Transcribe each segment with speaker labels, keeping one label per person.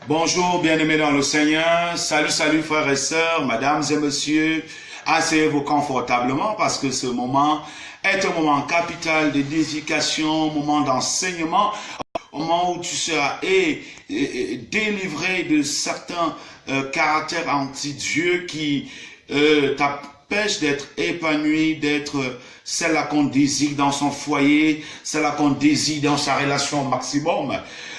Speaker 1: Bonjour, bien-aimés dans le Seigneur. Salut, salut frères et sœurs, mesdames et messieurs. Asseyez-vous confortablement parce que ce moment est un moment capital d'édification, un moment d'enseignement, un moment où tu seras délivré de certains caractères anti-Dieu qui t'empêchent d'être épanoui, d'être celle qu'on désire dans son foyer, celle qu'on désire dans sa relation au maximum.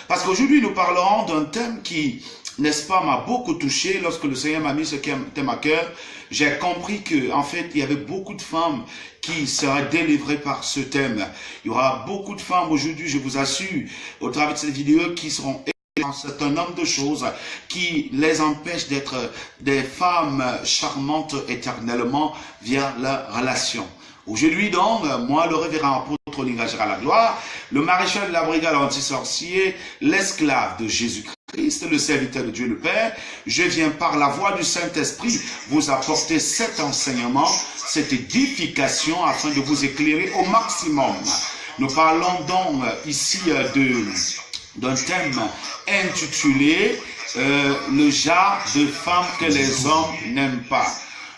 Speaker 1: Parce qu'aujourd'hui, nous parlerons d'un thème qui, n'est-ce pas, m'a beaucoup touché. Lorsque le Seigneur m'a mis ce thème à cœur, j'ai compris que, en fait, il y avait beaucoup de femmes qui seraient délivrées par ce thème. Il y aura beaucoup de femmes aujourd'hui, je vous assure, au travers de cette vidéo, qui seront un certain nombre de choses qui les empêchent d'être des femmes charmantes éternellement via leur relation. Aujourd'hui donc, moi, le révérend apôtre Lingagera la gloire, le maréchal de la brigade anti-sorcier, l'esclave de Jésus-Christ, le serviteur de Dieu le Père, je viens par la voix du Saint-Esprit vous apporter cet enseignement, cette édification afin de vous éclairer au maximum. Nous parlons donc ici d'un thème intitulé le genre de femmes que les hommes n'aiment pas.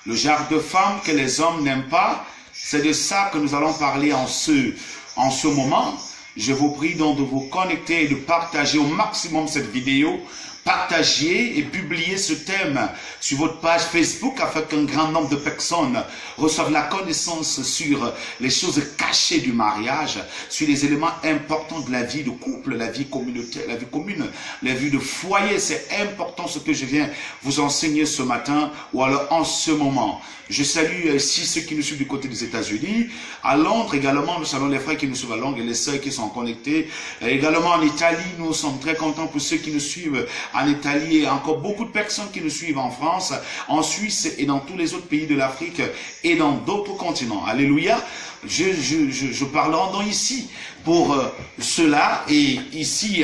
Speaker 1: Le genre de femmes que les hommes n'aiment pas. C'est de ça que nous allons parler en ce moment. Je vous prie donc de vous connecter et de partager au maximum cette vidéo. Partagez et publiez ce thème sur votre page Facebook afin qu'un grand nombre de personnes reçoivent la connaissance sur les choses cachées du mariage, sur les éléments importants de la vie de couple, la vie communautaire, la vie commune, la vie de foyer. C'est important ce que je viens vous enseigner ce matin ou alors en ce moment. Je salue ici ceux qui nous suivent du côté des États-Unis. À Londres également, nous saluons les frères qui nous suivent à Londres et les sœurs qui sont connectés. Également en Italie, nous sommes très contents pour ceux qui nous suivent en Italie et encore beaucoup de personnes qui nous suivent en France, en Suisse et dans tous les autres pays de l'Afrique et dans d'autres continents. Alléluia. Je parlerai donc ici pour cela et ici...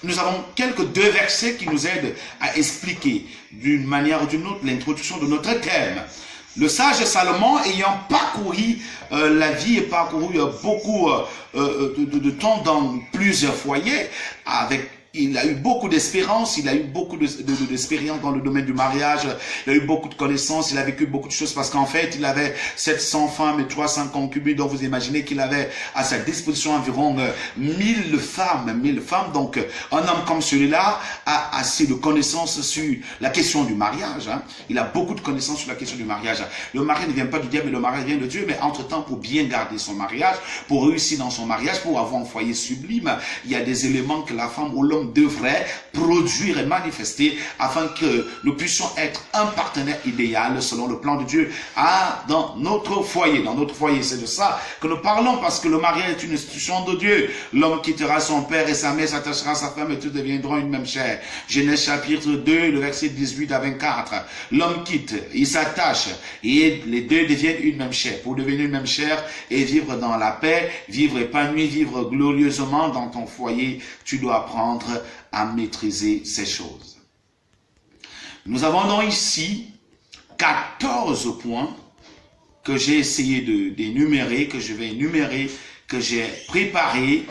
Speaker 1: nous avons deux versets qui nous aident à expliquer d'une manière ou d'une autre l'introduction de notre thème. Le sage Salomon, ayant parcouru la vie et parcouru beaucoup de temps dans plusieurs foyers, il a eu beaucoup d'espérance, il a eu beaucoup d'expérience dans le domaine du mariage, il a eu beaucoup de connaissances, il a vécu beaucoup de choses parce qu'en fait, il avait 700 femmes et 300 concubines, donc vous imaginez qu'il avait à sa disposition environ 1000 femmes. Donc, un homme comme celui-là a assez de connaissances sur la question du mariage. Hein. Il a beaucoup de connaissances sur la question du mariage. Le mariage ne vient pas du diable, mais le mariage vient de Dieu. Mais entre-temps, pour bien garder son mariage, pour réussir dans son mariage, pour avoir un foyer sublime, il y a des éléments que la femme ou l'homme devrait produire et manifester afin que nous puissions être un partenaire idéal selon le plan de Dieu dans notre foyer. Dans notre foyer, c'est de ça que nous parlons parce que le mariage est une institution de Dieu. L'homme quittera son père et sa mère, s'attachera à sa femme et tous deviendront une même chair. Genèse chapitre 2, le verset 18 à 24. L'homme quitte, il s'attache et les deux deviennent une même chair. Pour devenir une même chair et vivre dans la paix, vivre épanoui, vivre glorieusement dans ton foyer, tu dois apprendre à maîtriser ces choses. Nous avons donc ici 14 points que j'ai essayé d'énumérer, que je vais énumérer, que j'ai préparé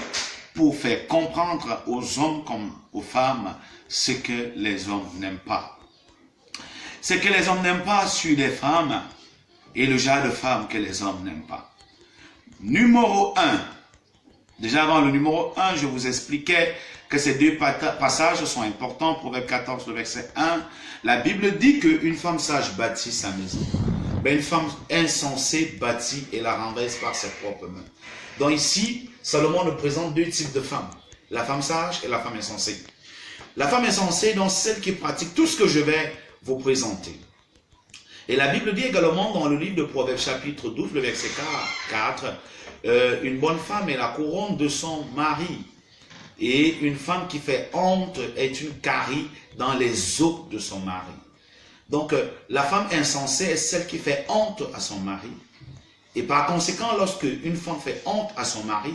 Speaker 1: pour faire comprendre aux hommes comme aux femmes ce que les hommes n'aiment pas. Ce que les hommes n'aiment pas sur les femmes et le genre de femmes que les hommes n'aiment pas. Numéro 1. Déjà avant le numéro 1, je vous expliquais que ces deux passages sont importants. Proverbe 14, le verset 1. La Bible dit qu'une femme sage bâtit sa maison. Mais une femme insensée bâtit et la renverse par ses propres mains. Donc ici, Salomon nous présente deux types de femmes. La femme sage et la femme insensée. La femme insensée, donc celle qui pratique tout ce que je vais vous présenter. Et la Bible dit également dans le livre de Proverbes chapitre 12, le verset 4, une bonne femme est la couronne de son mari. Et une femme qui fait honte est une carie dans les os de son mari. Donc, la femme insensée est celle qui fait honte à son mari. Et par conséquent, lorsque une femme fait honte à son mari,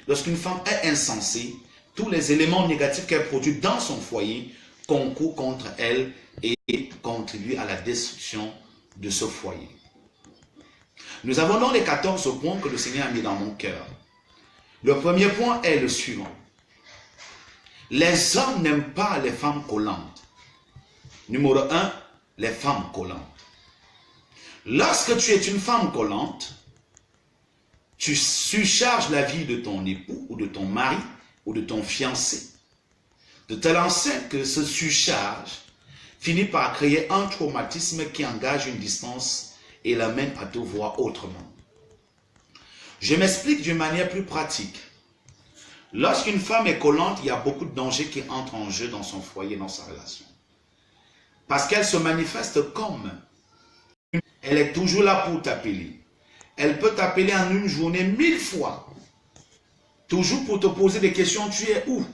Speaker 1: lorsqu'une femme est insensée, tous les éléments négatifs qu'elle produit dans son foyer concourent contre elle et contribuent à la destruction de ce foyer. Nous avons donc les 14 points que le Seigneur a mis dans mon cœur. Le premier point est le suivant. Les hommes n'aiment pas les femmes collantes. Numéro 1, les femmes collantes. Lorsque tu es une femme collante, tu surcharges la vie de ton époux ou de ton mari ou de ton fiancé. De telle enseigne que ce surcharge finit par créer un traumatisme qui engage une distance et l'amène à te voir autrement. Je m'explique d'une manière plus pratique. Lorsqu'une femme est collante, il y a beaucoup de dangers qui entrent en jeu dans son foyer, dans sa relation. Parce qu'elle se manifeste comme. Elle est toujours là pour t'appeler. Elle peut t'appeler en une journée 1000 fois. Toujours pour te poser des questions. Tu es où?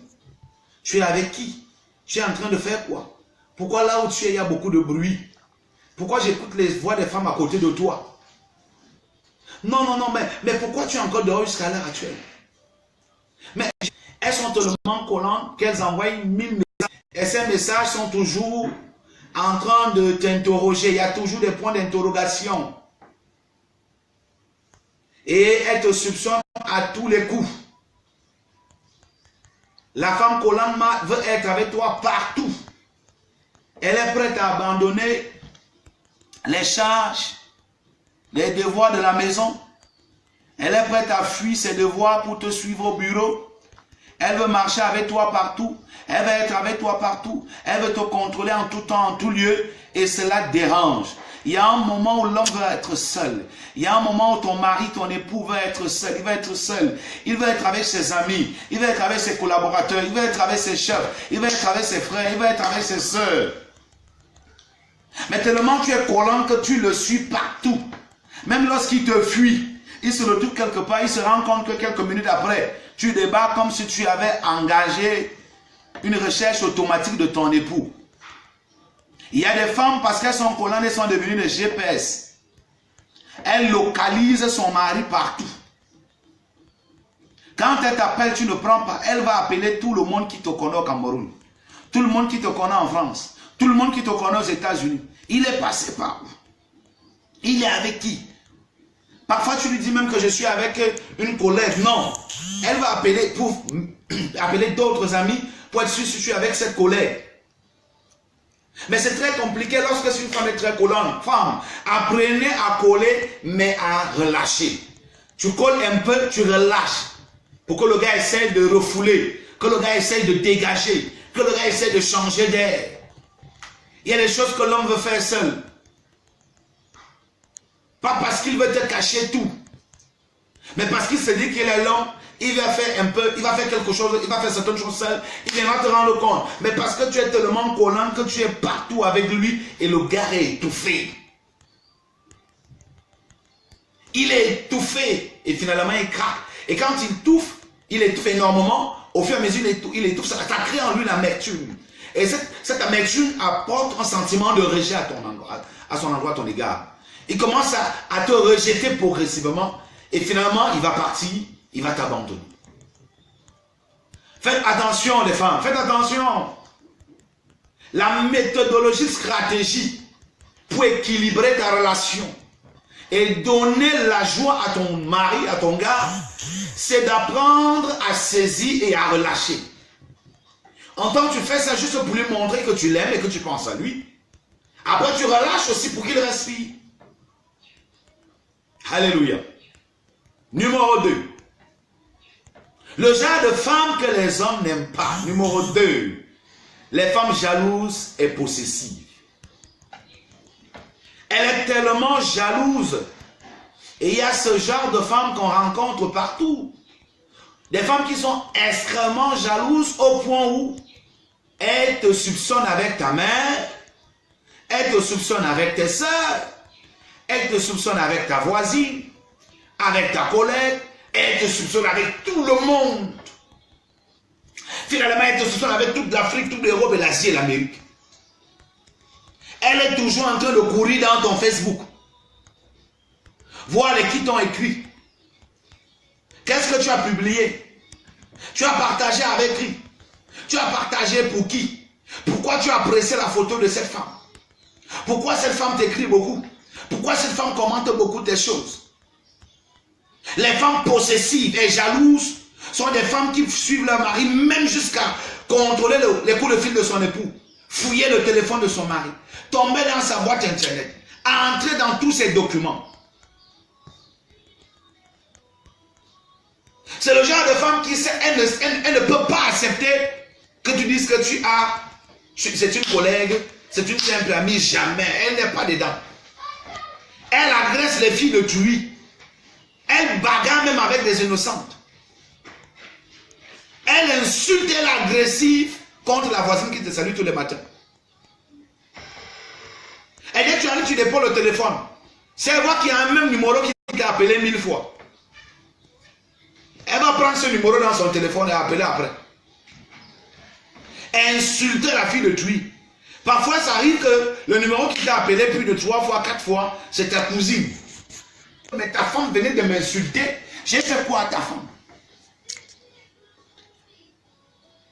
Speaker 1: Tu es avec qui? Tu es en train de faire quoi? Pourquoi là où tu es, il y a beaucoup de bruit? Pourquoi j'écoute les voix des femmes à côté de toi? Non, mais pourquoi tu es encore dehors jusqu'à l'heure actuelle? Mais elles sont tellement collantes qu'elles envoient 1000 messages. Et ces messages sont toujours en train de t'interroger. Il y a toujours des points d'interrogation. Et elles te soupçonnent à tous les coups. La femme collante veut être avec toi partout. Elle est prête à abandonner les charges, les devoirs de la maison. Elle est prête à fuir ses devoirs pour te suivre au bureau. Elle veut marcher avec toi partout. Elle veut être avec toi partout. Elle veut te contrôler en tout temps, en tout lieu. Et cela dérange. Il y a un moment où l'homme veut être seul. Il y a un moment où ton mari, ton époux veut être seul. Il veut être seul. Il veut être avec ses amis. Il veut être avec ses collaborateurs. Il veut être avec ses chefs. Il veut être avec ses frères. Il veut être avec ses soeurs. Mais tellement tu es collant que tu le suis partout. Même lorsqu'il te fuit, il se retrouve quelque part, il se rend compte que quelques minutes après, tu débarques comme si tu avais engagé une recherche automatique de ton époux. Il y a des femmes, parce qu'elles sont collantes, elles sont devenues des GPS. Elles localisent son mari partout. Quand elle t'appelle, tu ne prends pas. Elle va appeler tout le monde qui te connaît au Cameroun. Tout le monde qui te connaît en France. Tout le monde qui te connaît aux États-Unis. Il est passé par où? Il est avec qui? Parfois, tu lui dis même que je suis avec une collègue. Non. Elle va appeler pour appeler d'autres amis pour être sûr si tu es avec cette collègue. Mais c'est très compliqué lorsque c'est une femme est très collante. Femme, apprenez à coller, mais à relâcher. Tu colles un peu, tu relâches. Pour que le gars essaye de refouler, que le gars essaye de dégager, que le gars essaye de changer d'air. Il y a des choses que l'homme veut faire seul. Pas parce qu'il veut te cacher tout. Mais parce qu'il se dit qu'il est l'homme, il va faire un peu, il va faire quelque chose, il va faire certaines choses seul, il viendra te rendre compte. Mais parce que tu es tellement collant que tu es partout avec lui et le gars est étouffé. Il est étouffé et finalement il craque. Et quand il étouffe énormément, au fur et à mesure il étouffe, ça crée en lui l'amertume. Et cette amertume apporte un sentiment de rejet à son endroit, à ton égard. Il commence à te rejeter progressivement et finalement il va partir, il va t'abandonner. Faites attention les femmes, faites attention. La méthodologie, stratégie pour équilibrer ta relation et donner la joie à ton mari, à ton gars, c'est d'apprendre à saisir et à relâcher. En tant que tu fais ça juste pour lui montrer que tu l'aimes et que tu penses à lui, après tu relâches aussi pour qu'il respire. Alléluia. Numéro 2. Le genre de femme que les hommes n'aiment pas. Numéro 2. Les femmes jalouses et possessives. Elle est tellement jalouse. Et il y a ce genre de femmes qu'on rencontre partout. Des femmes qui sont extrêmement jalouses au point où elles te soupçonnent avec ta mère, elles te soupçonnent avec tes soeurs, elles te soupçonnent avec ta voisine, avec ta collègue, elles te soupçonnent avec tout le monde. Finalement, elles te soupçonnent avec toute l'Afrique, toute l'Europe et l'Asie et l'Amérique. Elle est toujours en train de courir dans ton Facebook. Voir les qui t'ont écrit. Qu'est-ce que tu as publié? Tu as partagé avec qui? Tu as partagé pour qui? Pourquoi tu as apprécié la photo de cette femme? Pourquoi cette femme t'écrit beaucoup? Pourquoi cette femme commente beaucoup tes choses? Les femmes possessives et jalouses sont des femmes qui suivent leur mari même jusqu'à contrôler les coups de fil de son époux, fouiller le téléphone de son mari, tomber dans sa boîte internet, entrer dans tous ses documents. C'est le genre de femme qui sait, elle ne peut pas accepter que tu dises que c'est une collègue, c'est une simple amie, jamais. Elle n'est pas dedans. Elle agresse les filles de truie. Elle bagarre même avec des innocentes. Elle insulte, elle est agressive contre la voisine qui te salue tous les matins. Elle dit, tu arrives, tu déposes le téléphone. C'est moi qui a un même numéro qui t'a appelé 1000 fois. Elle va prendre ce numéro dans son téléphone et appeler après. Insulter la fille de truie. Parfois, ça arrive que le numéro qui t'a appelé plus de 3 fois, 4 fois, c'est ta cousine. Mais ta femme venait de m'insulter. J'ai fait quoi à ta femme?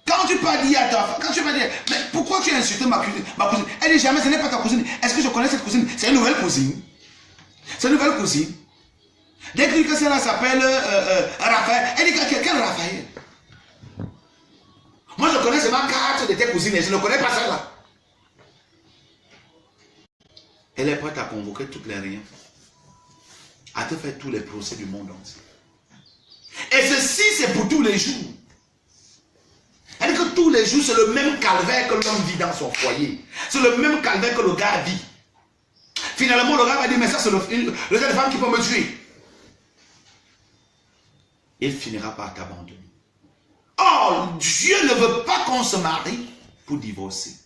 Speaker 1: Quand tu peux dire à ta femme, quand tu peux dire, mais pourquoi tu as insulté ma cousine? Elle dit jamais, ce n'est pas ta cousine. Est-ce que je connais cette cousine? C'est une nouvelle cousine. C'est une nouvelle cousine. Dès que tu celle-là s'appelle Raphaël, elle dit quel Raphaël? Moi je connais seulement 4 de tes cousines et je ne connais pas celle-là. Elle est prête à convoquer toutes les rien, à te faire tous les procès du monde entier. Et ceci, c'est pour tous les jours. Elle dit que tous les jours, c'est le même calvaire que l'homme vit dans son foyer. C'est le même calvaire que le gars vit. Finalement, le gars va dire, mais ça, c'est le genre de femme qui peut me tuer. Il finira par t'abandonner. Or, Dieu ne veut pas qu'on se marie pour divorcer.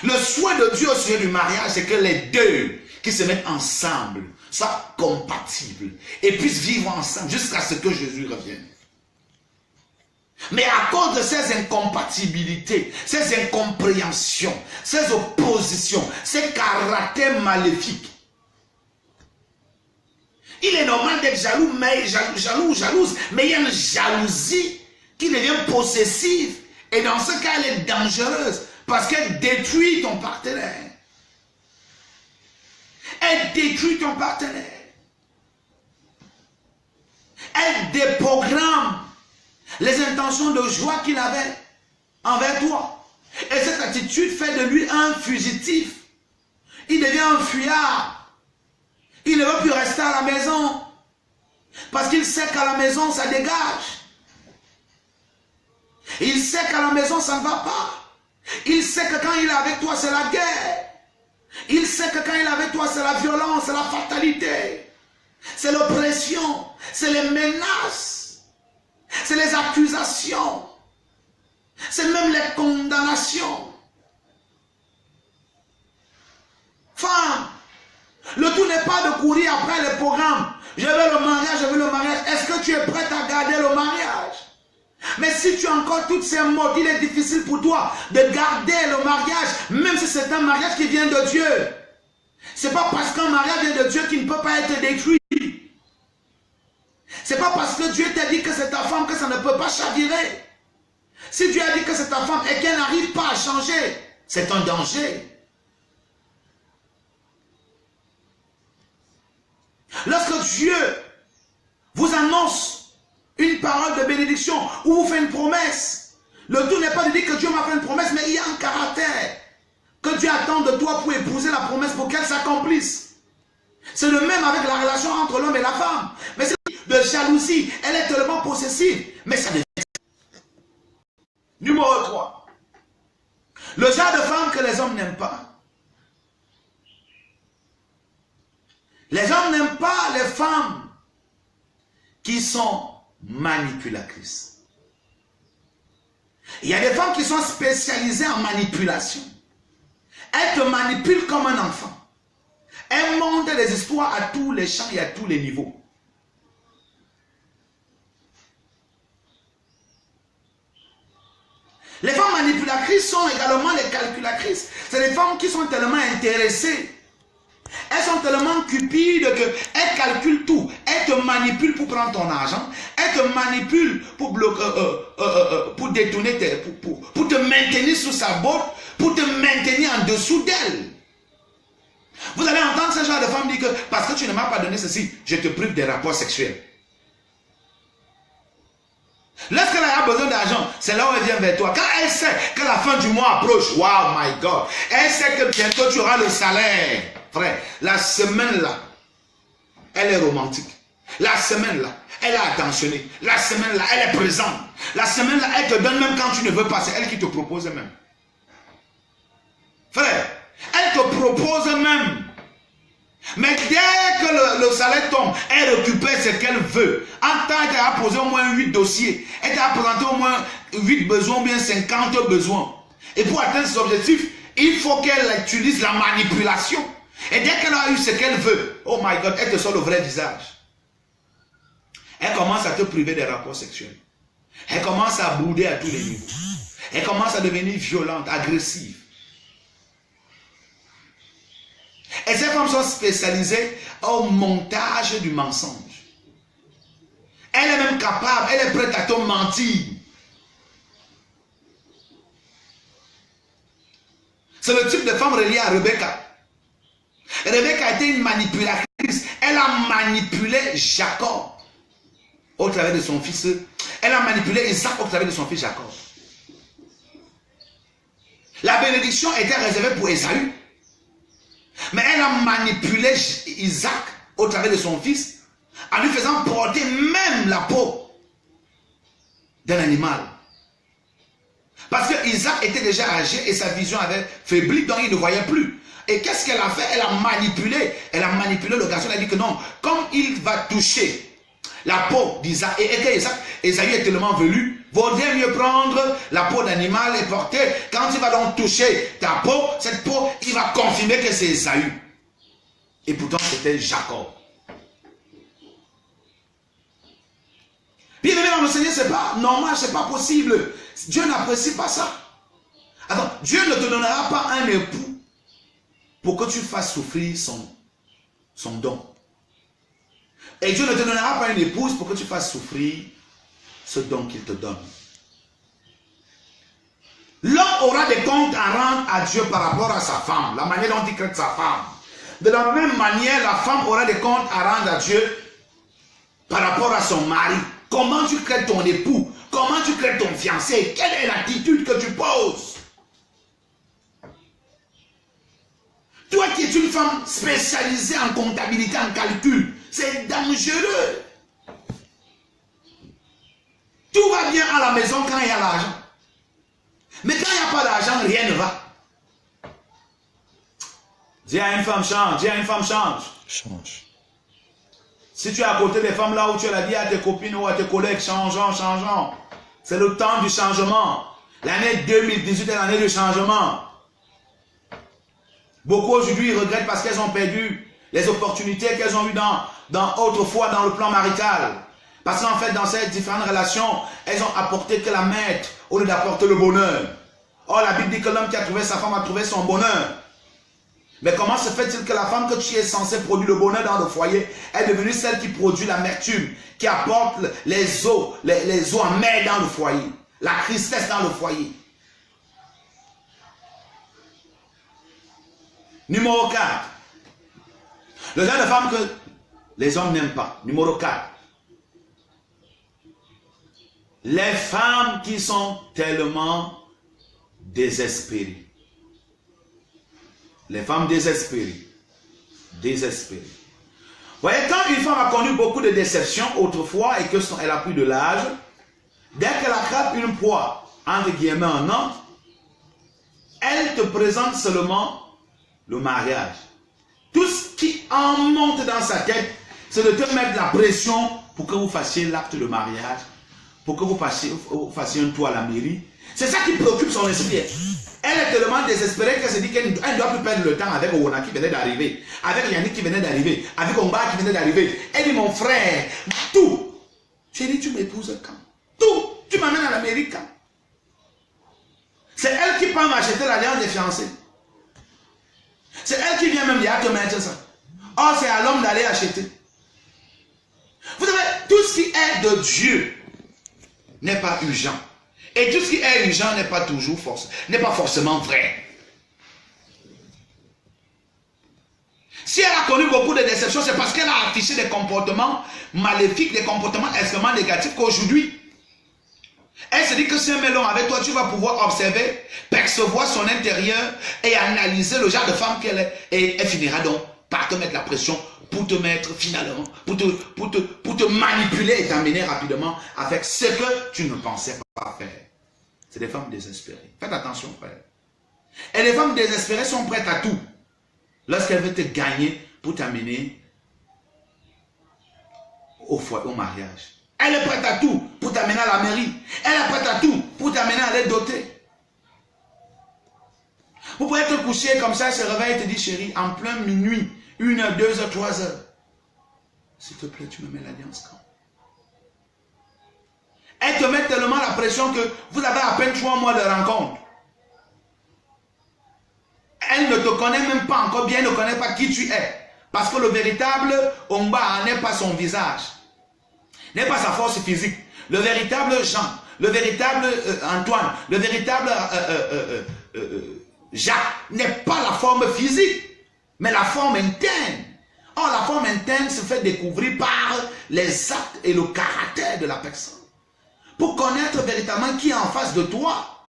Speaker 1: Le souhait de Dieu au sujet du mariage, c'est que les deux qui se mettent ensemble soient compatibles et puissent vivre ensemble jusqu'à ce que Jésus revienne. Mais à cause de ces incompatibilités, ces incompréhensions, ces oppositions, ces caractères maléfiques, il est normal d'être jaloux, mais jalouse, mais il y a une jalousie qui devient possessive. Et dans ce cas, elle est dangereuse parce qu'elle détruit ton partenaire. Elle détruit ton partenaire. Elle déprogramme les intentions de joie qu'il avait envers toi. Et cette attitude fait de lui un fugitif. Il devient un fuyard. Il ne veut plus rester à la maison. Parce qu'il sait qu'à la maison, ça dégage. Il sait qu'à la maison, ça ne va pas. Il sait que quand il est avec toi, c'est la guerre. Il sait que quand il est avec toi, c'est la violence, c'est la fatalité. C'est l'oppression, c'est les menaces, c'est les accusations, c'est même les condamnations. Femme, le tout n'est pas de courir après les programmes. Je veux le mariage, je veux le mariage. Est-ce que tu es prête à garder le mariage? Mais si tu as encore toutes ces mots, il est difficile pour toi de garder le mariage, même si c'est un mariage qui vient de Dieu. Ce n'est pas parce qu'un mariage vient de Dieu qu'il ne peut pas être détruit. Ce n'est pas parce que Dieu t'a dit que c'est ta femme que ça ne peut pas chavirer. Si Dieu a dit que c'est ta femme et qu'elle n'arrive pas à changer, c'est un danger. Lorsque Dieu vous annonce une parole de bénédiction ou vous fait une promesse, le tout n'est pas de dire que Dieu m'a fait une promesse, mais il y a un caractère que Dieu attend de toi pour épouser la promesse, pour qu'elle s'accomplisse. C'est le même avec la relation entre l'homme et la femme. Mais c'est de jalousie, elle est tellement possessive, mais ça devient. Numéro 3. Le genre de femme que les hommes n'aiment pas. Les hommes n'aiment pas les femmes qui sont manipulatrices. Il y a des femmes qui sont spécialisées en manipulation. Elles te manipulent comme un enfant. Elles montent des histoires à tous les champs et à tous les niveaux. Les femmes manipulatrices sont également les calculatrices. C'est des femmes qui sont tellement intéressées. Elles sont tellement cupides qu'elles calculent tout. Elles te manipulent pour prendre ton argent. Elles te manipulent pour détourner, pour te maintenir sous sa botte, pour te maintenir en dessous d'elle. Vous allez entendre ce genre de femme dire que parce que tu ne m'as pas donné ceci, je te prive des rapports sexuels. Lorsqu'elle a besoin d'argent, c'est là où elle vient vers toi. Quand elle sait que la fin du mois approche, wow my God, elle sait que bientôt tu auras le salaire. Frère, la semaine là, elle est romantique. La semaine là, elle est attentionnée. La semaine là, elle est présente. La semaine là, elle te donne même quand tu ne veux pas. C'est elle qui te propose même. Frère, elle te propose même. Mais dès que le salaire tombe, elle récupère ce qu'elle veut. En tant qu'elle a posé au moins 8 dossiers, elle t'a présenté au moins 8 besoins ou bien 50 besoins. Et pour atteindre ses objectifs, il faut qu'elle utilise la manipulation. Et dès qu'elle a eu ce qu'elle veut, oh my God, elle te sort le vrai visage. Elle commence à te priver des rapports sexuels. Elle commence à bouder à tous les niveaux. Elle commence à devenir violente, agressive. Et ces femmes sont spécialisées au montage du mensonge. Elle est même capable, elle est prête à te mentir. C'est le type de femme reliée à Rebecca. Rebecca était une manipulatrice. Elle a manipulé Jacob au travers de son fils. Elle a manipulé Isaac au travers de son fils Jacob. La bénédiction était réservée pour Ésaü. Mais elle a manipulé Isaac au travers de son fils en lui faisant porter même la peau d'un animal. Parce que Isaac était déjà âgé et sa vision avait faibli, donc il ne voyait plus. Et qu'est-ce qu'elle a fait? Elle a manipulé. Elle a manipulé le garçon. Elle a dit que non, comme il va toucher la peau d'Isaac, et que Esaü est tellement velu, vaudrait mieux prendre la peau d'animal et porter. Quand il va donc toucher ta peau, cette peau, il va confirmer que c'est Esaü. Et pourtant, c'était Jacob. Bien aimé dans le Seigneur, c'est pas normal, c'est pas possible. Dieu n'apprécie pas ça. Attends, Dieu ne te donnera pas un époux pour que tu fasses souffrir son don. Et Dieu ne te donnera pas une épouse pour que tu fasses souffrir ce don qu'il te donne. L'homme aura des comptes à rendre à Dieu par rapport à sa femme, la manière dont il traite sa femme. De la même manière, la femme aura des comptes à rendre à Dieu par rapport à son mari. Comment tu crées ton époux? Comment tu crées ton fiancé? Quelle est l'attitude que tu poses? Toi qui es une femme spécialisée en comptabilité, en calcul, c'est dangereux. Tout va bien à la maison quand il y a l'argent. Mais quand il n'y a pas d'argent, rien ne va. Dis à une femme, change. Dis à une femme, change.
Speaker 2: Change.
Speaker 1: Si tu es à côté des femmes là où tu l'as dit à tes copines ou à tes collègues, changeons, changeons. C'est le temps du changement. L'année 2018 est l'année du changement. Beaucoup aujourd'hui regrettent parce qu'elles ont perdu les opportunités qu'elles ont eues autrefois dans le plan marital. Parce qu'en fait, dans ces différentes relations, elles ont apporté que la maître au lieu d'apporter le bonheur. Or, la Bible dit que l'homme qui a trouvé sa femme a trouvé son bonheur. Mais comment se fait-il que la femme que tu es censée produire le bonheur dans le foyer est devenue celle qui produit l'amertume, qui apporte les eaux amères dans le foyer, la tristesse dans le foyer? Numéro 4. Le genre de femme que les hommes n'aiment pas. Numéro 4. Les femmes qui sont tellement désespérées. Les femmes désespérées. Désespérées. Vous voyez, quand une femme a connu beaucoup de déceptions autrefois et qu'elle a pris de l'âge, dès qu'elle attrape une proie, entre guillemets un homme, elle te présente seulement le mariage. Tout ce qui en monte dans sa tête, c'est de te mettre la pression pour que vous fassiez l'acte de mariage, pour que vous fassiez un tour à la mairie. C'est ça qui préoccupe son esprit. Elle est tellement désespérée qu'elle se dit qu'elle ne doit plus perdre le temps avec Owana qui venait d'arriver, avec Yannick qui venait d'arriver, avec Omba qui venait d'arriver. Elle dit, mon frère, tout. J'ai dit, tu m'épouses quand? Tout. Tu m'amènes à la mairie quand? C'est elle qui peut m'acheter l'alliance des fiancés. C'est elle qui vient même dire à te mettre ça. Or, c'est à l'homme d'aller acheter. Vous savez, tout ce qui est de Dieu n'est pas urgent. Et tout ce qui est urgent n'est pas toujours n'est pas forcément vrai. Si elle a connu beaucoup de déceptions, c'est parce qu'elle a affiché des comportements maléfiques, des comportements extrêmement négatifs qu'aujourd'hui, Elle se dit que c'est un melon avec toi, tu vas pouvoir observer, percevoir son intérieur et analyser le genre de femme qu'elle est. Et elle finira donc par te mettre la pression pour te mettre finalement, pour te manipuler et t'amener rapidement avec ce que tu ne pensais pas faire. C'est des femmes désespérées. Faites attention, frère. Et les femmes désespérées sont prêtes à tout lorsqu'elles veulent te gagner pour t'amener au foyer, au mariage. Elle est prête à tout pour t'amener à la mairie. Elle est prête à tout pour t'amener à l'aide dotée. Vous pouvez te coucher comme ça, elle se réveille et te dit, chérie, en plein minuit, 1h, 2h, 3h. S'il te plaît, tu me mets l'alliance quand? Elle te met tellement la pression que vous avez à peine 3 mois de rencontre. Elle ne te connaît même pas encore bien, elle ne connaît pas qui tu es. Parce que le véritable Omba n'est pas son visage, n'est pas sa force physique. Le véritable Jean, le véritable Antoine, le véritable Jacques n'est pas la forme physique, mais la forme interne. Or, la forme interne se fait découvrir par les actes et le caractère de la personne. Pour connaître véritablement qui est en face de toi,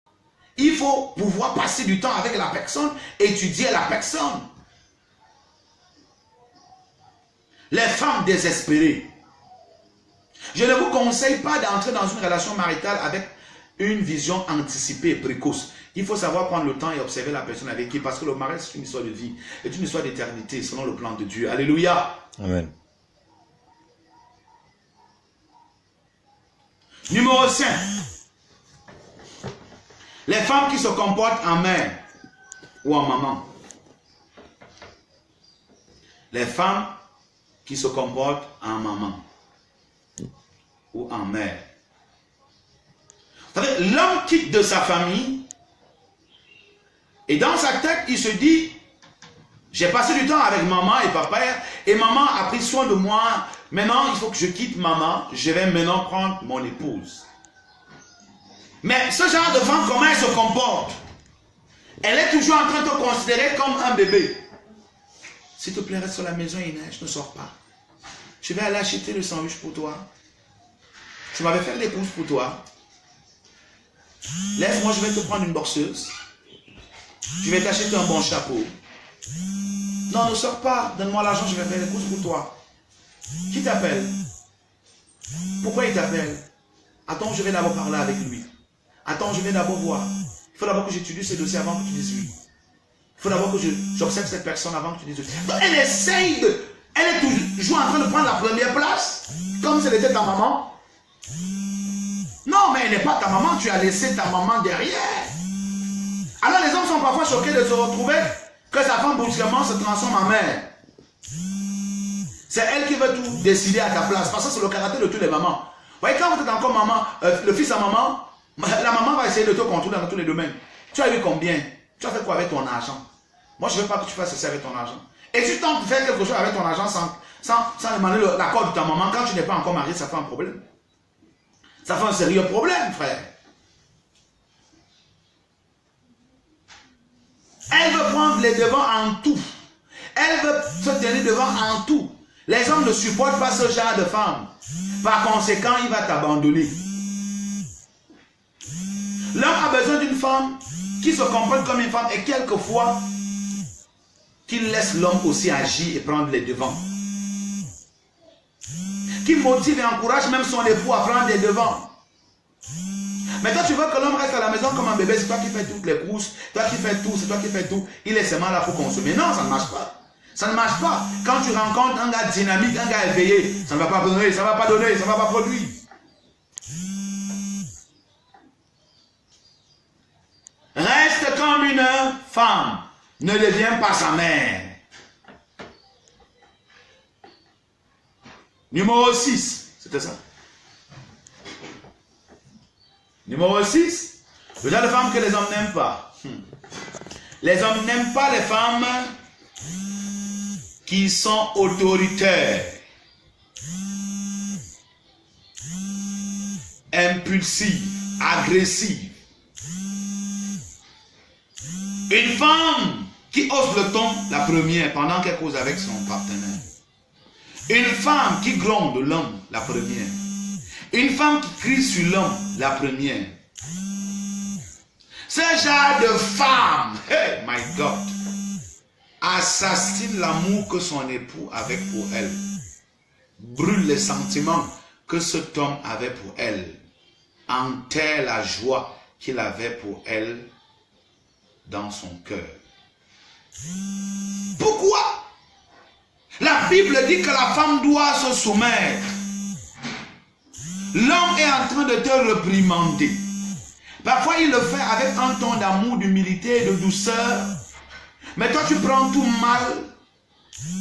Speaker 1: il faut pouvoir passer du temps avec la personne, étudier la personne. Les femmes désespérées. Je ne vous conseille pas d'entrer dans une relation maritale avec une vision anticipée et précoce. Il faut savoir prendre le temps et observer la personne avec qui, parce que le mariage, c'est une histoire de vie, c'est une histoire d'éternité, selon le plan de Dieu. Alléluia. Amen. Numéro 5. Les femmes qui se comportent en mère ou en maman. Les femmes qui se comportent en maman ou en mère. Vous savez, l'homme quitte de sa famille et dans sa tête, il se dit, j'ai passé du temps avec maman et papa et maman a pris soin de moi. Maintenant, il faut que je quitte maman, je vais maintenant prendre mon épouse. Mais ce genre de femme, comment elle se comporte? Elle est toujours en train de te considérer comme un bébé. S'il te plaît, reste sur la maison, Inès, ne sors pas. Je vais aller acheter le sandwich pour toi. Tu m'avais fait les courses pour toi. Laisse-moi, je vais te prendre une boxeuse. Je vais t'acheter un bon chapeau. Non, ne sors pas. Donne-moi l'argent, je vais faire les courses pour toi. Qui t'appelle? Pourquoi il t'appelle? Attends, je vais d'abord parler avec lui. Attends, je vais d'abord voir. Il faut d'abord que j'étudie ce dossier avant que tu dises oui. Il faut d'abord que j'observe cette personne avant que tu dises oui. Donc, elle essaye de... Elle est toujours en train de prendre la première place, comme si elle était ta maman. Non, mais elle n'est pas ta maman, tu as laissé ta maman derrière. Alors les hommes sont parfois choqués de se retrouver que sa femme brusquement se transforme en mère. C'est elle qui veut tout décider à ta place, parce que c'est le caractère de toutes les mamans. Vous voyez, quand vous êtes encore maman, le fils à maman, la maman va essayer de te contrôler dans tous les domaines. Tu as eu combien? Tu as fait quoi avec ton argent? Moi, je ne veux pas que tu fasses ceci avec ton argent. Et si tu tentes de faire quelque chose avec ton argent sans demander l'accord de ta maman, quand tu n'es pas encore marié, ça fait un problème. Ça fait un sérieux problème, frère. Elle veut prendre les devants en tout. Elle veut se tenir devant en tout. Les hommes ne supportent pas ce genre de femme. Par conséquent, il va t'abandonner. L'homme a besoin d'une femme qui se comporte comme une femme et quelquefois qui laisse l'homme aussi agir et prendre les devants. Qui motive et encourage même son époux à prendre les devants. Mais toi tu veux que l'homme reste à la maison comme un bébé, c'est toi qui fais toutes les courses, toi qui fais tout, c'est toi qui fais tout. Il est seulement là pour consommer. Non, ça ne marche pas. Ça ne marche pas. Quand tu rencontres un gars dynamique, un gars éveillé, ça ne va pas donner, ça ne va pas donner, ça ne va pas produire. Reste comme une femme. Ne deviens pas sa mère. Numéro 6. C'était ça. Numéro 6. Le genre de femme que les hommes n'aiment pas. Les hommes n'aiment pas les femmes qui sont autoritaires, impulsives, agressives. Une femme qui hausse le ton la première pendant qu'elle cause avec son partenaire. Une femme qui gronde l'homme la première. Une femme qui crie sur l'homme, la première. Ce genre de femme, hey my God, assassine l'amour que son époux avait pour elle. Brûle les sentiments que cet homme avait pour elle. Enterre la joie qu'il avait pour elle dans son cœur. Pourquoi? La Bible dit que la femme doit se soumettre. L'homme est en train de te réprimander. Parfois, il le fait avec un ton d'amour, d'humilité, de douceur. Mais toi, tu prends tout mal.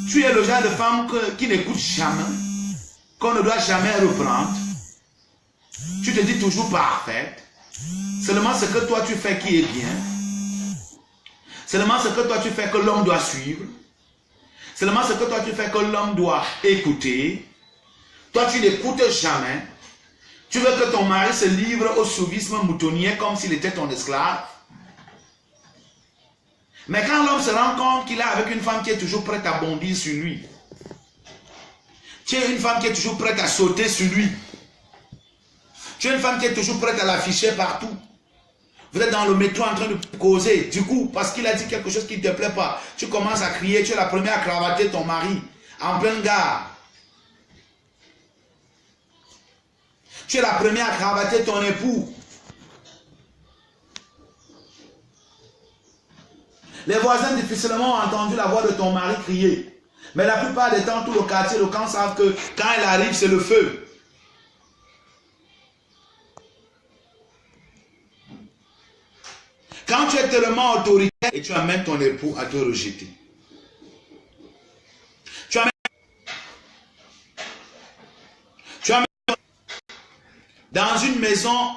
Speaker 1: Tu es le genre de femme qui n'écoute jamais, qu'on ne doit jamais reprendre. Tu te dis toujours parfaite. Seulement ce que toi tu fais qui est bien. Seulement ce que toi tu fais que l'homme doit suivre. Seulement ce que toi tu fais que l'homme doit écouter. Toi tu n'écoutes jamais. Tu veux que ton mari se livre au souvisme moutonnier comme s'il était ton esclave. Mais quand l'homme se rend compte qu'il est avec une femme qui est toujours prête à bondir sur lui. Tu es une femme qui est toujours prête à sauter sur lui. Tu es une femme qui est toujours prête à l'afficher partout. Vous êtes dans le métro en train de causer. Du coup, parce qu'il a dit quelque chose qui ne te plaît pas, tu commences à crier. Tu es la première à cravater ton mari en pleine gare. Tu es la première à cravater ton époux. Les voisins difficilement ont entendu la voix de ton mari crier. Mais la plupart des temps, tout le quartier, le camp savent que quand elle arrive, c'est le feu. Quand tu es tellement autoritaire et tu amènes ton époux à te rejeter. Tu amènes dans une maison,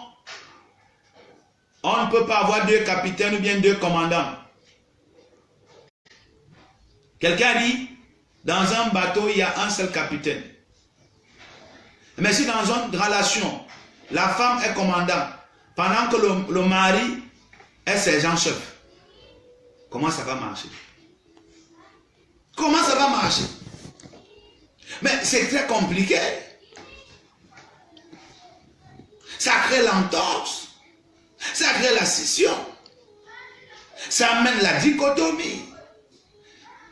Speaker 1: on ne peut pas avoir deux capitaines ou bien deux commandants. Quelqu'un dit, dans un bateau, il y a un seul capitaine. Mais si dans une relation, la femme est commandant, pendant que le mari est sergent-chef, comment ça va marcher? Comment ça va marcher? Mais c'est très compliqué. Ça crée l'entorse. Ça crée la scission. Ça amène la dichotomie.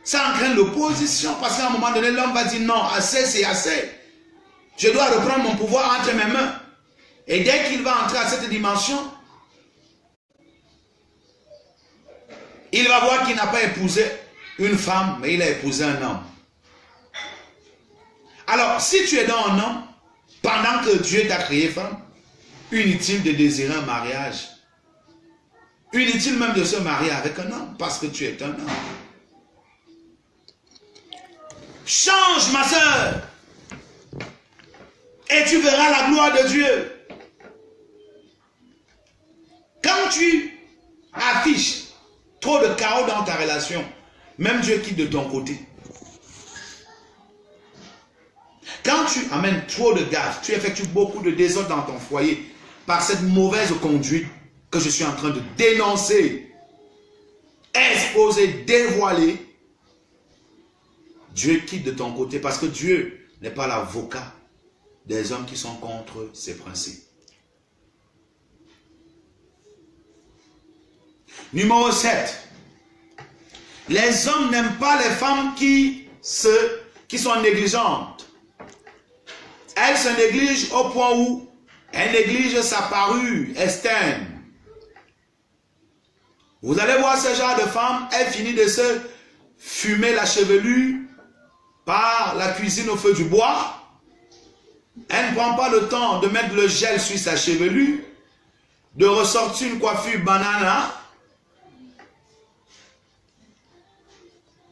Speaker 1: Ça entraîne l'opposition. Parce qu'à un moment donné, l'homme va dire non, assez, c'est assez. Je dois reprendre mon pouvoir entre mes mains. Et dès qu'il va entrer à cette dimension, il va voir qu'il n'a pas épousé une femme, mais il a épousé un homme. Alors, si tu es dans un homme, pendant que Dieu t'a créé femme, inutile de désirer un mariage. Inutile même de se marier avec un homme, parce que tu es un homme. Change, ma soeur, et tu verras la gloire de Dieu. Quand tu affiches trop de chaos dans ta relation, même Dieu quitte de ton côté. Quand tu amènes trop de gaffe, tu effectues beaucoup de désordre dans ton foyer par cette mauvaise conduite que je suis en train de dénoncer, exposer, dévoiler. Dieu quitte de ton côté parce que Dieu n'est pas l'avocat des hommes qui sont contre ses principes. Numéro 7. Les hommes n'aiment pas les femmes qui sont négligentes. Elles se négligent au point où elles négligent sa parure externe. Vous allez voir ce genre de femme, elle finit de se fumer la chevelure par la cuisine au feu du bois. Elle ne prend pas le temps de mettre le gel sur sa chevelure, de ressortir une coiffure banana.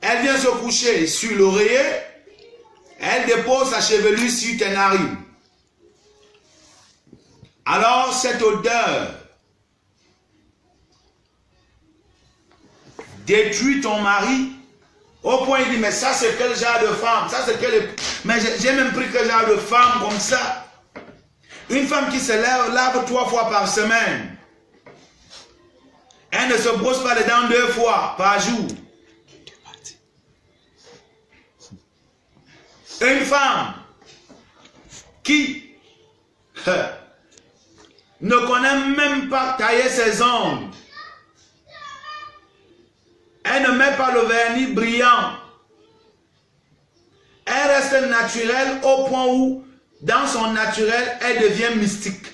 Speaker 1: Elle vient se coucher sur l'oreiller. Elle dépose sa chevelure sur tes narines. Alors cette odeur détruit ton mari au point il dit mais ça c'est quel genre de femme? Ça c'est quel... Mais j'ai même pris quel genre de femme comme ça? Une femme qui se lave 3 fois par semaine. Elle ne se brosse pas les dents 2 fois par jour. Une femme qui ne connaît même pas tailler ses ongles. Elle ne met pas le vernis brillant. Elle reste naturelle au point où, dans son naturel, elle devient mystique.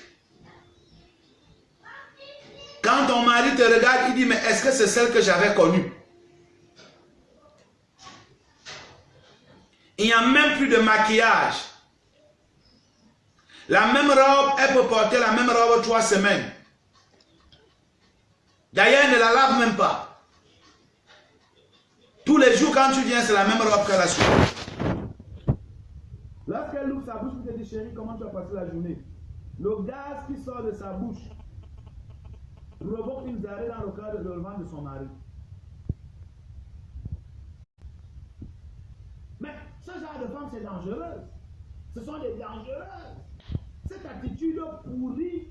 Speaker 1: Quand ton mari te regarde, il dit, mais est-ce que c'est celle que j'avais connue? Il n'y a même plus de maquillage. La même robe, elle peut porter la même robe 3 semaines. D'ailleurs, elle ne la lave même pas. Tous les jours, quand tu viens, c'est la même robe qu'elle a sur. Lorsqu'elle ouvre sa bouche, tu te dis, chérie, comment tu as passé la journée? Le gaz qui sort de sa bouche provoque une diarrhée dans le cadre de ventre de son mari. Mais ce genre de femme, c'est dangereux. Ce sont des dangereuses. Cette attitude pourrit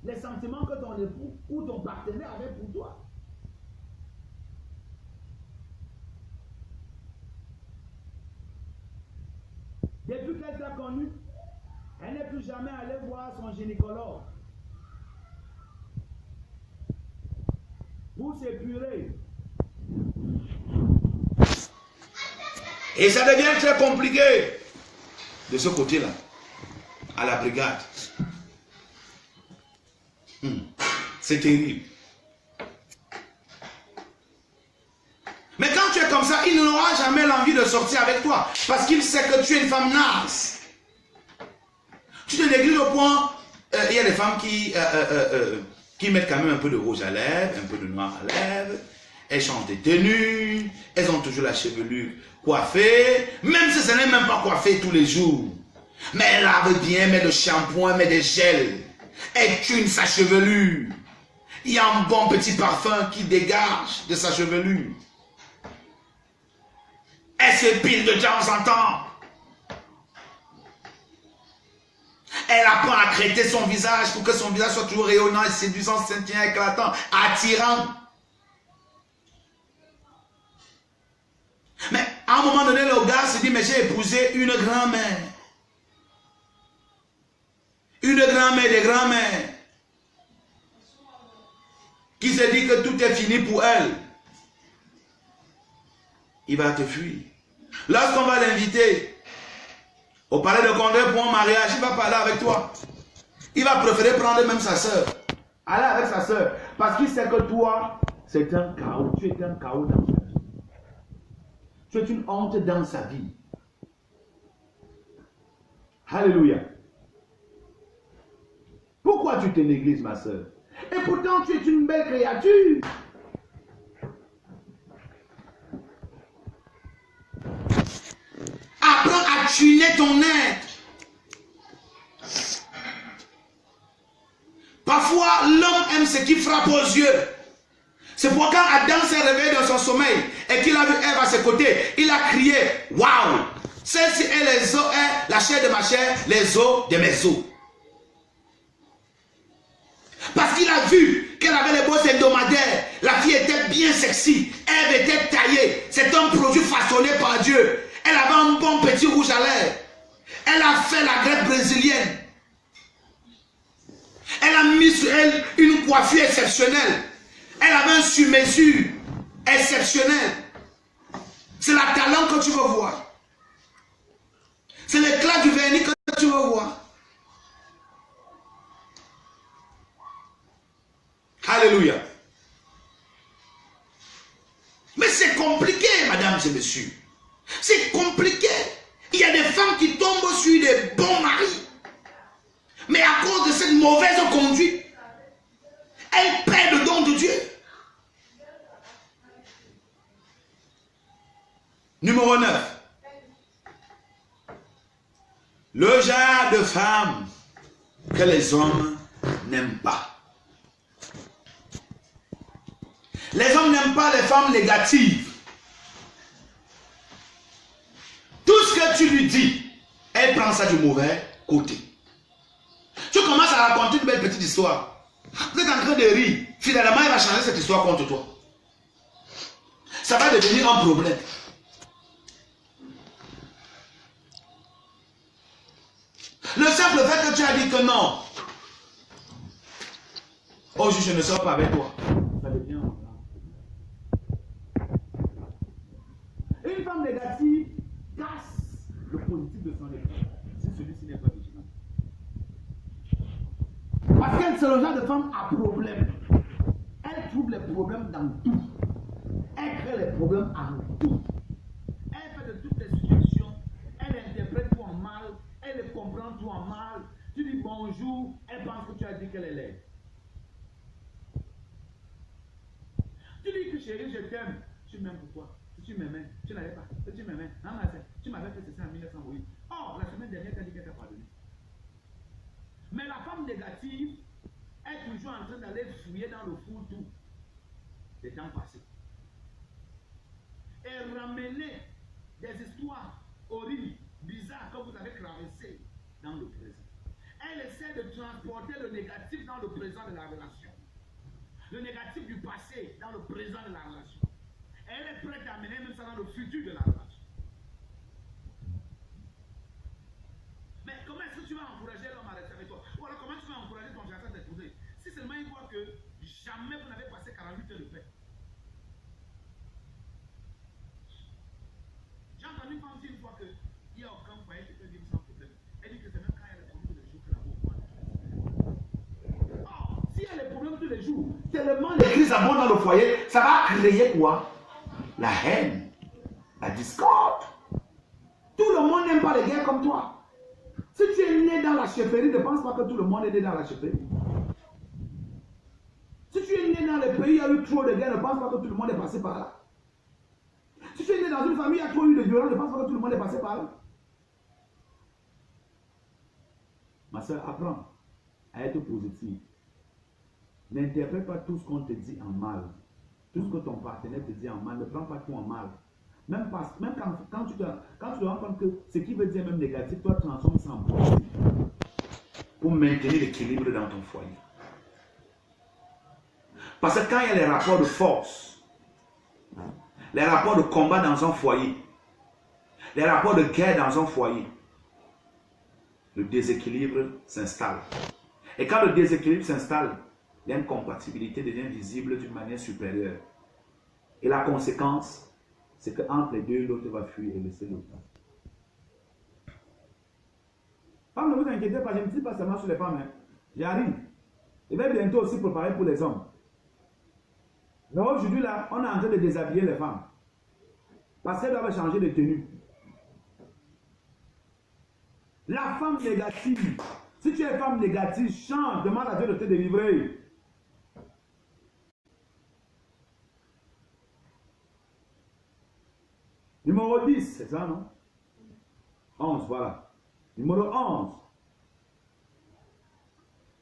Speaker 1: les sentiments que ton époux ou ton partenaire avait pour toi. Depuis qu'elle t'a connu, elle n'est plus jamais allée voir son gynécologue pour s'épurer. Et ça devient très compliqué de ce côté-là, à la brigade. C'est terrible. Mais quand tu es comme ça, il n'aura jamais l'envie de sortir avec toi. Parce qu'il sait que tu es une femme naze. Tu te négliges au point... Il y a des femmes qui mettent quand même un peu de rouge à lèvres, un peu de noir à lèvres. Elles changent de tenue. Elles ont toujours la chevelure coiffée. Même si ce n'est même pas coiffé tous les jours. Mais elle lave bien, met le shampoing, met des gels. Elle tune sa chevelure. Il y a un bon petit parfum qui dégage de sa chevelure. Elle s'épile de temps en temps. Elle apprend à crêter son visage pour que son visage soit toujours rayonnant et séduisant, scintillant, éclatant, attirant. Mais à un moment donné, le gars se dit, mais j'ai épousé une grand-mère. Une grand-mère des grands-mères. Qui se dit que tout est fini pour elle. Il va te fuir. Lorsqu'on va l'inviter au palais de Condé pour un mariage, il va parler avec toi. Il va préférer prendre même sa soeur. Aller avec sa soeur. Parce qu'il sait que toi, c'est un chaos. Tu es un chaos dans sa vie. Tu es une honte dans sa vie. Alléluia. Pourquoi tu te négliges, ma soeur? Et pourtant, tu es une belle créature. Apprends à tuner ton être. Parfois, l'homme aime ce qui frappe aux yeux. C'est pourquoi quand Adam s'est réveillé dans son sommeil et qu'il a vu Ève à ses côtés, il a crié, waouh! Celle-ci est les os, est la chair de ma chair, les os de mes os. Parce qu'il a vu qu'elle avait les beaux hebdomadaires. La fille était bien sexy. Ève était taillée. C'est un produit façonné par Dieu. Elle avait un bon petit rouge à lèvres. Elle a fait la greffe brésilienne. Elle a mis sur elle une coiffure exceptionnelle. Elle avait un sur-mesure exceptionnel. C'est la talent que tu veux voir. C'est l'éclat du vernis que tu veux voir. Alléluia. Mais c'est compliqué, mesdames et messieurs. C'est compliqué. Il y a des femmes qui tombent sur des bons maris. Mais à cause de cette mauvaise conduite, elles perdent le don de Dieu. Numéro 9. Le genre de femme que les hommes n'aiment pas. Les hommes n'aiment pas les femmes négatives. Tout ce que tu lui dis, elle prend ça du mauvais côté. Tu commences à raconter une belle petite histoire. Vous êtes en train de rire. Finalement, elle va changer cette histoire contre toi. Ça va devenir un problème. Le simple fait que tu as dit que non. Aujourd'hui, je ne sors pas avec toi. Ça devient. Une femme négative casse le positif de son époux si celui-ci n'est pas vigilant. Parce qu'elle, c'est le genre de femme à problème. Elle trouve les problèmes dans tout. Elle crée les problèmes en tout. Elle fait de toutes les situations. Elle interprète tout en mal. Elle comprend tout en mal. Tu dis bonjour. Elle pense que tu as dit qu'elle est laide. Tu dis que chérie, je t'aime. Tu m'aimes pourquoi? Si tu m'aimais, tu n'avais pas. Si tu m'aimais, non, tu m'avais fait ça en 1908. Or, la semaine dernière, tu as dit qu'elle t'a pardonné. Mais la femme négative est toujours en train d'aller fouiller dans le fourre-tout des temps passés. Et ramener des histoires horribles, bizarres que vous avez traversées dans le présent. Elle essaie de transporter le négatif dans le présent de la relation. Le négatif du passé dans le présent de la relation. Elle est prête à amener même ça dans le futur de la relation. Mais comment est-ce que tu vas encourager l'homme à rester avec toi? Ou alors comment tu vas encourager ton fiancé à t'épouser? Si seulement il voit que jamais vous n'avez passé 48 heures de paix. J'ai entendu une femme dire une fois qu'il n'y a aucun foyer qui peut vivre sans problème. Elle dit que c'est même quand il y a des problèmes tous les jours que l'amour voit. Or, s'il y a des problèmes tous les jours, tellement les crises abondent dans le foyer, ça va créer quoi? La haine, la discorde. Tout le monde n'aime pas les guerres comme toi. Si tu es né dans la chefferie, ne pense pas que tout le monde est né dans la chefferie. Si tu es né dans les pays où il y a eu trop de guerres, ne pense pas que tout le monde est passé par là. Si tu es né dans une famille où il y a trop eu de violence, ne pense pas que tout le monde est passé par là. Ma soeur, apprends à être positive. N'interprète pas tout ce qu'on te dit en mal. Tout ce que ton partenaire te dit en mal, ne prends pas tout en mal. Même quand tu te rends compte que ce qui veut dire même négatif, toi transforme ça en positif. Pour maintenir l'équilibre dans ton foyer. Parce que quand il y a les rapports de force, les rapports de combat dans un foyer, les rapports de guerre dans un foyer, le déséquilibre s'installe. Et quand le déséquilibre s'installe, l'incompatibilité devient visible d'une manière supérieure. Et la conséquence, c'est qu'entre les deux, l'autre va fuir et laisser l'autre. Femmes, ne vous inquiétez pas, je ne dis pas seulement sur les femmes. Hein. J'arrive. Je vais bientôt aussi préparer pour les hommes. Mais aujourd'hui, là, on est en train de déshabiller les femmes. Parce qu'elles doivent changer de tenue. La femme négative. Si tu es femme négative, change, demande à Dieu de te délivrer. Numéro 10, c'est ça, non? 11, voilà. Numéro 11.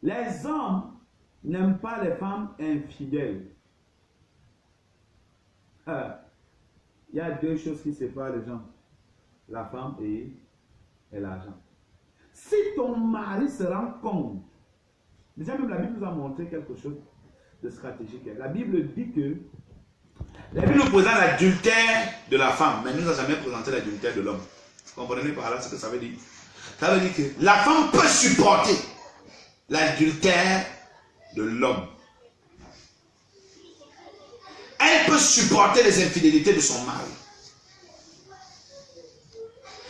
Speaker 1: Les hommes n'aiment pas les femmes infidèles. Il y a deux choses qui séparent les gens. La femme et l'argent. Si ton mari se rend compte, déjà même la Bible nous a montré quelque chose de stratégique. La Bible dit que la Bible nous présente l'adultère de la femme, mais nous n'a jamais présenté l'adultère de l'homme. Vous comprenez par là ce que ça veut dire? Ça veut dire que la femme peut supporter l'adultère de l'homme. Elle peut supporter les infidélités de son mari.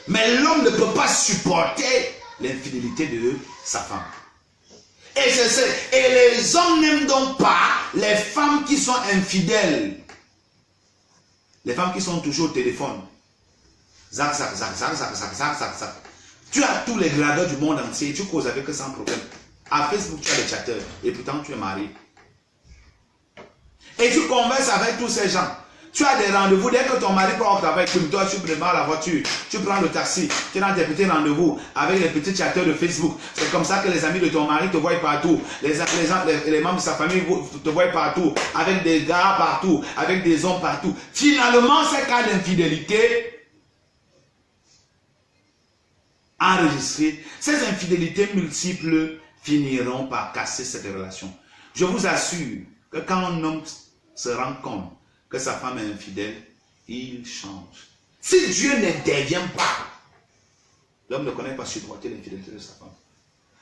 Speaker 1: Mais l'homme ne peut pas supporter l'infidélité de sa femme. Et les hommes n'aiment donc pas les femmes qui sont infidèles. Les femmes qui sont toujours au téléphone. Zac, zac, zac, zac, zac, zac, zac, zac, zac. Tu as tous les gradeurs du monde entier et tu causes avec eux sans problème. À Facebook, tu as des chatteurs et pourtant tu es marié. Et tu converses avec tous ces gens. Tu as des rendez-vous. Dès que ton mari part au travail, toi, tu prépares la voiture, tu prends le taxi, tu es dans tes petits rendez-vous avec les petits chatteurs de Facebook. C'est comme ça que les amis de ton mari te voient partout. Les membres de sa famille te voient partout. Avec des gars partout, avec des hommes partout. Finalement, ces cas d'infidélité enregistrés, ces infidélités multiples finiront par casser cette relation. Je vous assure que quand un homme se rend compte que sa femme est infidèle, il change. Si Dieu n'intervient pas, L'homme ne connaît pas supporter l'infidélité de sa femme.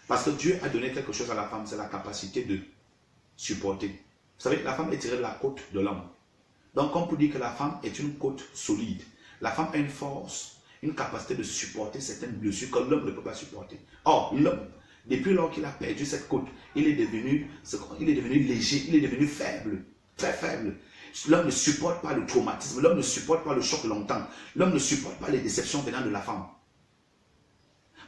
Speaker 1: Parce que Dieu a donné quelque chose à la femme, c'est la capacité de supporter. Vous savez, la femme est tirée de la côte de l'homme. Donc, comme pour dire que la femme est une côte solide, la femme a une force, une capacité de supporter certaines blessures que l'homme ne peut pas supporter. Or, l'homme, depuis lors qu'il a perdu cette côte, il est devenu léger, il est devenu faible, très faible. L'homme ne supporte pas le traumatisme, l'homme ne supporte pas le choc longtemps, l'homme ne supporte pas les déceptions venant de la femme.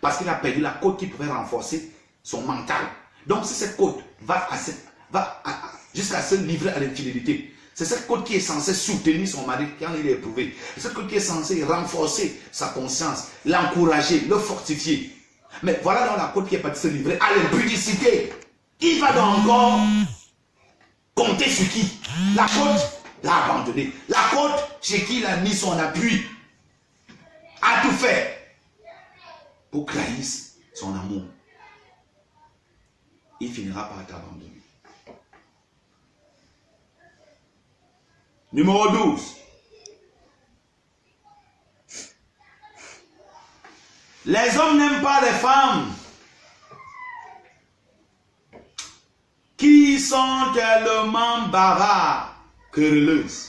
Speaker 1: Parce qu'il a perdu la côte qui pouvait renforcer son mental. Donc si cette côte va jusqu'à se livrer à l'infidélité, c'est cette côte qui est censée soutenir son mari quand il est éprouvé. C'est cette côte qui est censée renforcer sa conscience, l'encourager, le fortifier. Mais voilà donc la côte qui est partie se livrer à l'impudicité. Il va donc encore compter sur qui? La côte l'a abandonné. La côte chez qui il a mis son appui a tout fait pour trahir son amour. Il finira par t'abandonner. Numéro 12. Les hommes n'aiment pas les femmes qui sont tellement bavardes, querelleuses.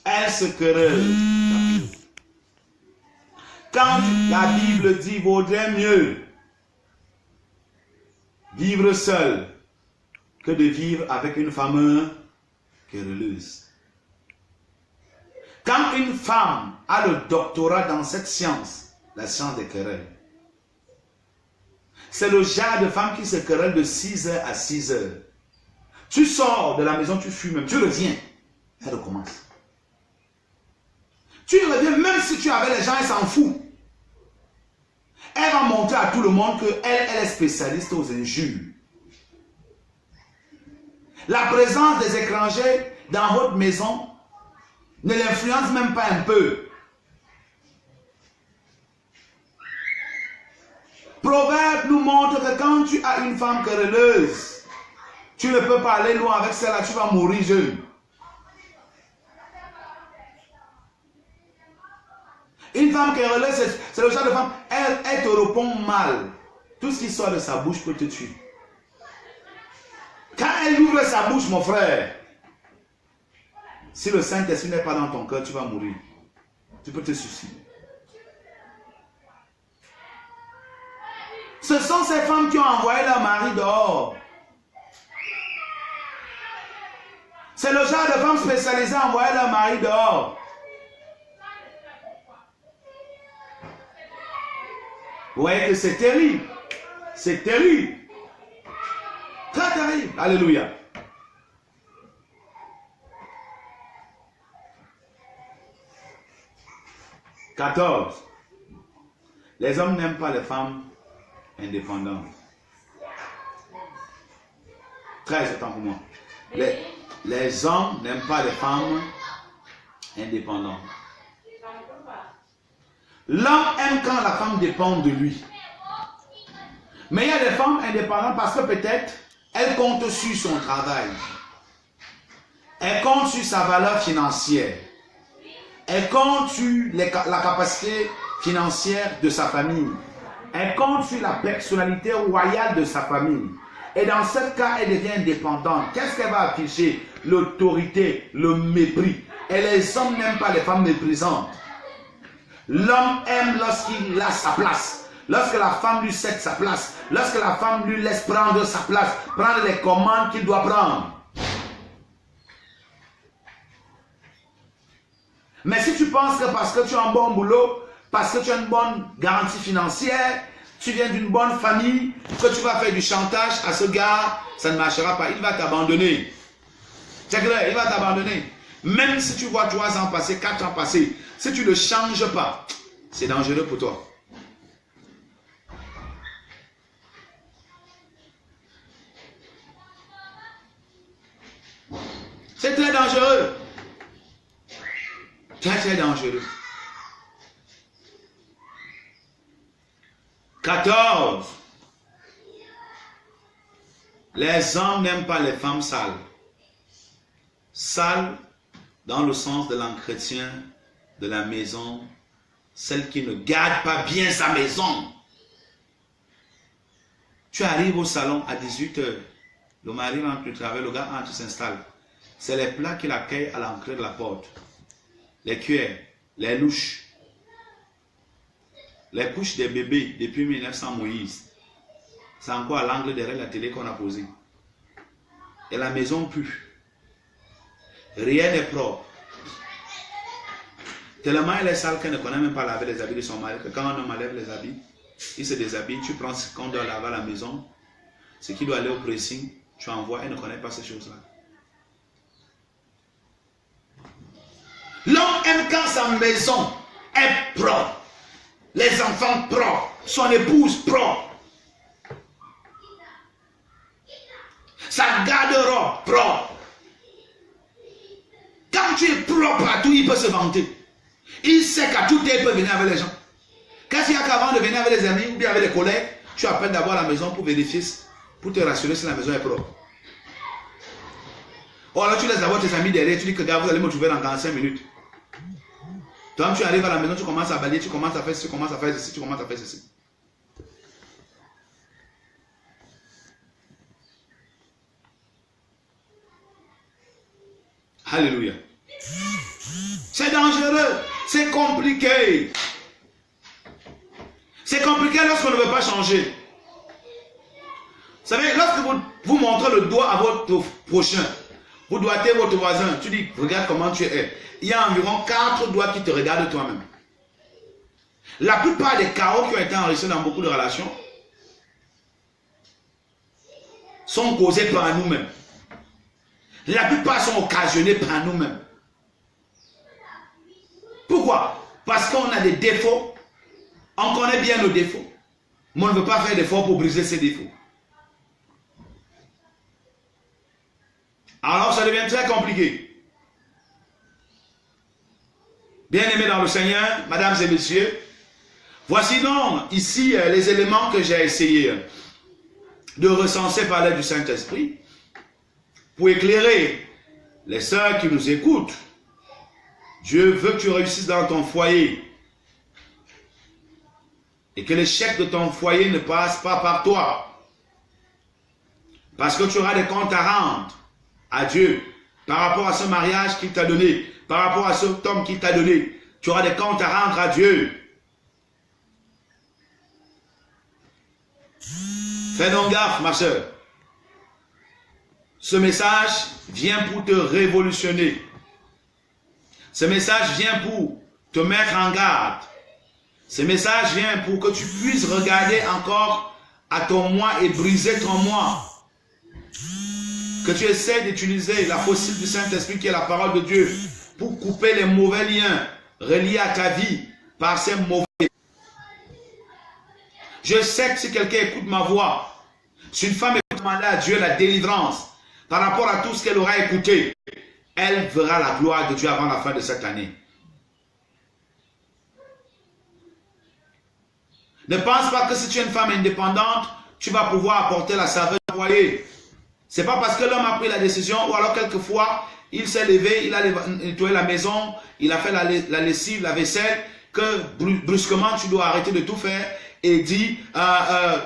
Speaker 1: Elles se querellent. Quand la Bible dit vaudrait mieux vivre seul que de vivre avec une femme querelleuse. Quand une femme a le doctorat dans cette science, la science des querelles, c'est le genre de femme qui se querelle de 6h à 6h. Tu sors de la maison, tu fumes, tu reviens, elle recommence. Tu reviens, même si tu avais les gens, elle s'en fout. Elle va montrer à tout le monde qu'elle est spécialiste aux injures. La présence des étrangers dans votre maison ne l'influence même pas un peu. Proverbe nous montre que quand tu as une femme querelleuse, tu ne peux pas aller loin avec celle-là, tu vas mourir jeune. Une femme querelleuse, c'est le genre de femme, elle te répond mal. Tout ce qui sort de sa bouche peut te tuer. Quand elle ouvre sa bouche, mon frère, si le Saint-Esprit n'est pas dans ton cœur, tu vas mourir. Tu peux te suicider. Ce sont ces femmes qui ont envoyé leur mari dehors. C'est le genre de femmes spécialisées à envoyer leur mari dehors. Vous voyez que c'est terrible. C'est terrible. Très terrible. Alléluia. « 14. Les hommes n'aiment pas les femmes indépendantes. » 13, attends pour moi. Les hommes n'aiment pas les femmes indépendantes. L'homme aime quand la femme dépend de lui. Mais il y a des femmes indépendantes parce que peut-être elles comptent sur son travail. Elles comptent sur sa valeur financière. Elles comptent sur la capacité financière de sa famille. Elles comptent sur la personnalité royale de sa famille. Et dans ce cas, elle devient indépendante. Qu'est-ce qu'elle va afficher? L'autorité, le mépris. Et les hommes n'aiment pas les femmes méprisantes. L'homme aime lorsqu'il a sa place. Lorsque la femme lui cède sa place. Lorsque la femme lui laisse prendre sa place. Prendre les commandes qu'il doit prendre. Mais si tu penses que parce que tu as un bon boulot, parce que tu as une bonne garantie financière, tu viens d'une bonne famille, que tu vas faire du chantage à ce gars, ça ne marchera pas. Il va t'abandonner. C'est clair, il va t'abandonner. Même si tu vois 3 ans passer, 4 ans passer, si tu ne le changes pas, c'est dangereux pour toi. C'est très dangereux. Très, très dangereux. 14. Les hommes n'aiment pas les femmes sales. Sales dans le sens de l'entretien de la maison celle qui ne garde pas bien sa maison. Tu arrives au salon à 18 h. Le mari rentre du travail, le gars entre, s'installe. C'est les plats qu'il accueille à l'entrée de la porte. Les cuillères, les louches, les couches des bébés depuis 1900 Moïse. C'est encore à l'angle derrière la télé qu'on a posé. Et la maison pue. Rien n'est propre. Tellement elle est sale qu'elle ne connaît même pas laver les habits de son mari, que quand un homme enlève les habits, il se déshabille, tu prends ce qu'on doit laver à la maison, ce qui doit aller au pressing, tu envoies, elle ne connaît pas ces choses-là. L'homme aime quand sa maison est propre, les enfants propres, son épouse propre, sa garde-robe propre. Quand tu es propre à tout, il peut se vanter. Il sait qu'à tout il peut venir avec les gens. Qu'est-ce qu'il y a qu'avant de venir avec les amis ou bien avec les collègues, tu appelles d'abord la maison pour vérifier, pour te rassurer si la maison est propre. Ou alors tu laisses d'abord tes amis derrière, tu dis que gars, vous allez me trouver dans 45 minutes. Toi, tu arrives à la maison, tu commences à balayer, tu commences à faire ceci, tu commences à faire ceci, tu commences à faire ceci. Alléluia. C'est dangereux, c'est compliqué. C'est compliqué lorsqu'on ne veut pas changer. Vous savez, lorsque vous montrez le doigt à votre prochain, vous doigtez votre voisin, tu dis, regarde comment tu es. Il y a environ 4 doigts qui te regardent toi-même. La plupart des chaos qui ont été enregistrés dans beaucoup de relations sont causés par nous-mêmes. La plupart sont occasionnés par nous-mêmes. Pourquoi? Parce qu'on a des défauts, on connaît bien nos défauts, mais on ne veut pas faire d'efforts pour briser ces défauts. Alors ça devient très compliqué. Bien-aimés dans le Seigneur, mesdames et messieurs, voici donc ici les éléments que j'ai essayé de recenser par l'aide du Saint-Esprit pour éclairer les sœurs qui nous écoutent. Dieu veut que tu réussisses dans ton foyer et que l'échec de ton foyer ne passe pas par toi. Parce que tu auras des comptes à rendre à Dieu par rapport à ce mariage qu'il t'a donné, par rapport à cet homme qu'il t'a donné. Tu auras des comptes à rendre à Dieu. Fais donc gaffe, ma soeur. Ce message vient pour te révolutionner. Ce message vient pour te mettre en garde. Ce message vient pour que tu puisses regarder encore à ton moi et briser ton moi. Que tu essaies d'utiliser la fossile du Saint-Esprit qui est la parole de Dieu pour couper les mauvais liens reliés à ta vie par ces mauvais. Je sais que si quelqu'un écoute ma voix, si une femme écoute demander à Dieu la délivrance par rapport à tout ce qu'elle aura écouté, elle verra la gloire de Dieu avant la fin de cette année. Ne pense pas que si tu es une femme indépendante, tu vas pouvoir apporter la saveur au foyer. Ce n'est pas parce que l'homme a pris la décision, ou alors quelquefois, il s'est levé, il a nettoyé la maison, il a fait la lessive, la vaisselle, que brusquement tu dois arrêter de tout faire et dire,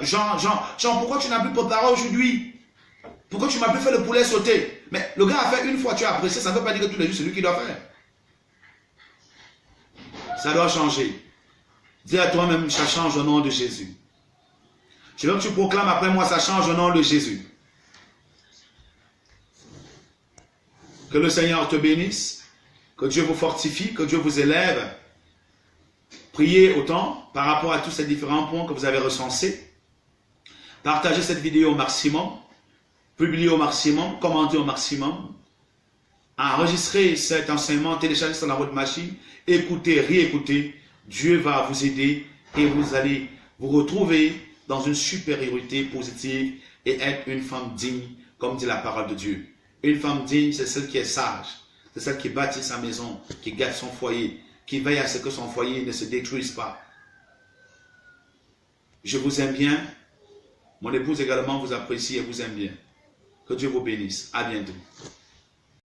Speaker 1: Jean, pourquoi tu n'as plus préparé aujourd'hui? Pourquoi tu m'as plus fait le poulet sauté? Mais le gars a fait une fois, tu as apprécié, ça ne veut pas dire que tous les jours c'est lui qui doit faire. Ça doit changer. Dis à toi-même, ça change au nom de Jésus. Je veux que tu proclames après moi, ça change au nom de Jésus. Que le Seigneur te bénisse, que Dieu vous fortifie, que Dieu vous élève. Priez autant par rapport à tous ces différents points que vous avez recensés. Partagez cette vidéo au maximum. Publiez au maximum, commentez au maximum, enregistrez cet enseignement, téléchargez ça dans votre machine, écoutez, réécoutez, Dieu va vous aider et vous allez vous retrouver dans une supériorité positive et être une femme digne, comme dit la parole de Dieu. Une femme digne, c'est celle qui est sage, c'est celle qui bâtit sa maison, qui garde son foyer, qui veille à ce que son foyer ne se détruise pas. Je vous aime bien, mon épouse également vous apprécie et vous aime bien. Que Dieu vous bénisse. À bientôt.